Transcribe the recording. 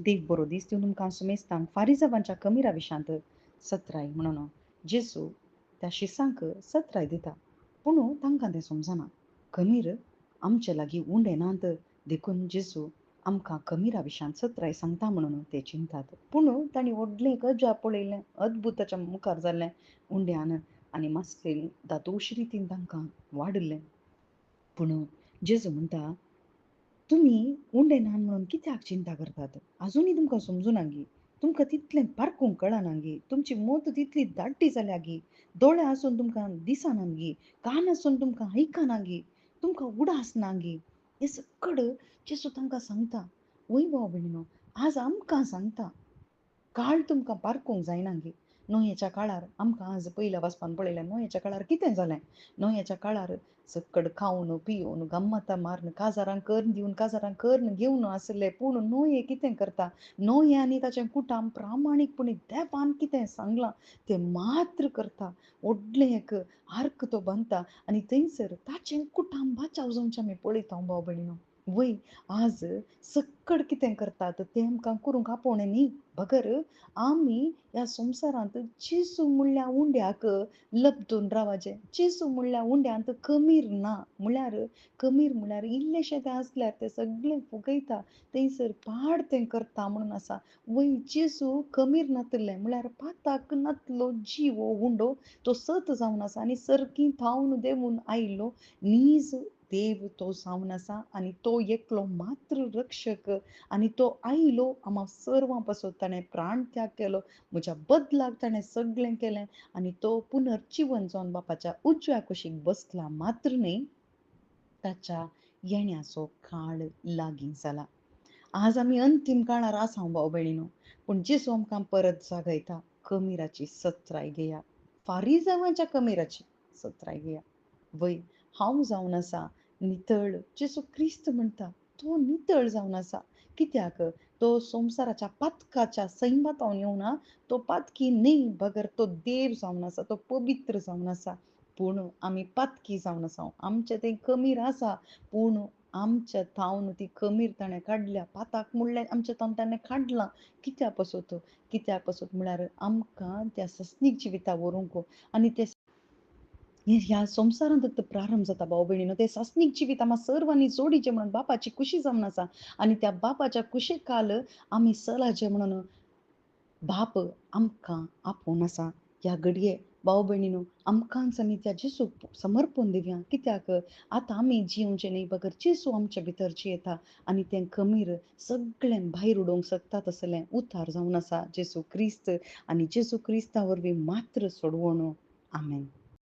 देव बरो दीस दिवन तुमकां सुमेस्तांक फारिझांवांच्या कमीरा विशांत सत्राय म्हणून जेसू त्या शिसांक सत्राय दिता पूण तांकां तें समजना. कमीर आमचे लागीं उंडे नात देखून जेसू आमकां कमीरा विशांत सत्राय सांगता म्हणून ते चिंतात. पूण तांणी व्हडलें गजा पळयलें, अद्भुत ताच्या मुखार जाल्लें उंड्यान आनी मास्केन दादोश रितीन तांकां वाडले. पूण जेजू म्हणटा, "तुमी उंडे न्हान म्हणून कित्याक चिंता करतात? आजुनूय तुमकां समजुना गी? तुमकां तितलें पारखूंक कळना गी? तुमची मोत तितली धाड्टी जाल्या गी? दोळे आसून तुमकां दिसना गी? कान आसून तुमकां आयकना गी? तुमकां उडास ना गी?" हें सकट जेजू तांकां सांगता. वय भाव भयणीनो, आज आमकां सांगता. काळ तुमकां पारखूंक जायना गे. नोयेच्या काळार आमकां आज पयल्या वाचपान पळयलें नोयेच्या काळार कितें जालें? नोयेच्या काळार सकट खावन पिवन गम्मतां मारून काजारांक कर्ण दिवन काजारांक कर्ण घेवन आसले. पूण नोये कितें करता? नोये आनी ताचें कुटाम प्रामाणीकपणी देवान कितें सांगलां तें मात्र करता. व्हडलें एक आर्क तो बांदता आनी थंयसर ताचें कुटुंबाच्या जावनचें आमी पळयता भाव भयणीनो. वय आज सकट कितें करतात तें आमकां करूंक आपोवणें न्ही. बगर आमी ह्या संवसारांत जेजू म्हणल्या उंड्याक लपटून रावचें. जेजू म्हणल्या उंड्यांत कमीर ना. म्हळ्यार कमीर म्हळ्यार इल्लेशें तें आसल्यार तें सगळें फुगयता. थंयसर पाड तें करता म्हणून आसा. वय जेजू कमीर नातलें म्हळ्यार पाताक नातलो जीव हो उंडो तो सत जावन आसा आनी सर्गी थावन देंवून आयिल्लो नीज देव तो जावन आसा आनी तो एकलो मात्र रक्षक आनी तो आयिल्लो आम्हा सर्वां पासून ताणें प्राण त्याग केलो. म्हज्या बदलाक ताणें सगळें केलें आनी तो पुनर्जिवन जावन बापाच्या उजव्या कुशीक बसला मात्र न्ही, ताच्या येण्याचो काळ लागीं जाला. आज आमी अंतीम काळार आसा भाव भयणीनो, पूण जेजू आमकां परत जागयता. कमीराची सत्राय घेया. फारिझांवाच्या कमीराची सत्राय घेया. वय हांव जावन आसा नितळ. जेजू क्रिस्त म्हणटा तो नितळ जावन आसा. कित्याक? तो संवसाराच्या पातकाच्या सैमातावन येवना. तो पातकी न्ही, बगर तो देव जावन आसा. तो पवित्र जावन आसा. पूण आमी पातकी जावन आसा. आमचें तें कमीर आसा, पूण आमच्या थावन ती कमीर ताणें काडल्या. पाताक म्हणलें आमच्या थावन ताणें काडलां. कित्या पासून? कित्या पासून म्हळ्यार आमकां त्या सस्नीक जिविता व्हरूंक आनी ते ह्या संवसारांत प्रारंभ जाता भाव भयणीनो. ते सासनीक जिवीत आम्हा सर्वांनी जोडीचें म्हणून बापाची कुशी जावन आसा आनी त्या बापाच्या कुशीकाल आमी चलाचे म्हणून बाप आमकां आपोवन आसा. ह्या घडये भाव भयणीनो आमकांच आमी त्या जेजूक समर्पण दिवया. कित्याक? आतां आमी जिवचें न्ही, बगर जेजू आमचे भितर जियेता आनी तें कमीर सगळें भायर उडोवंक शकता तसलें उद्धार जावन आसा जेजू क्रिस्त आनी जेजू क्रिस्ता वरवीं मात्र सोडवण. आमेन.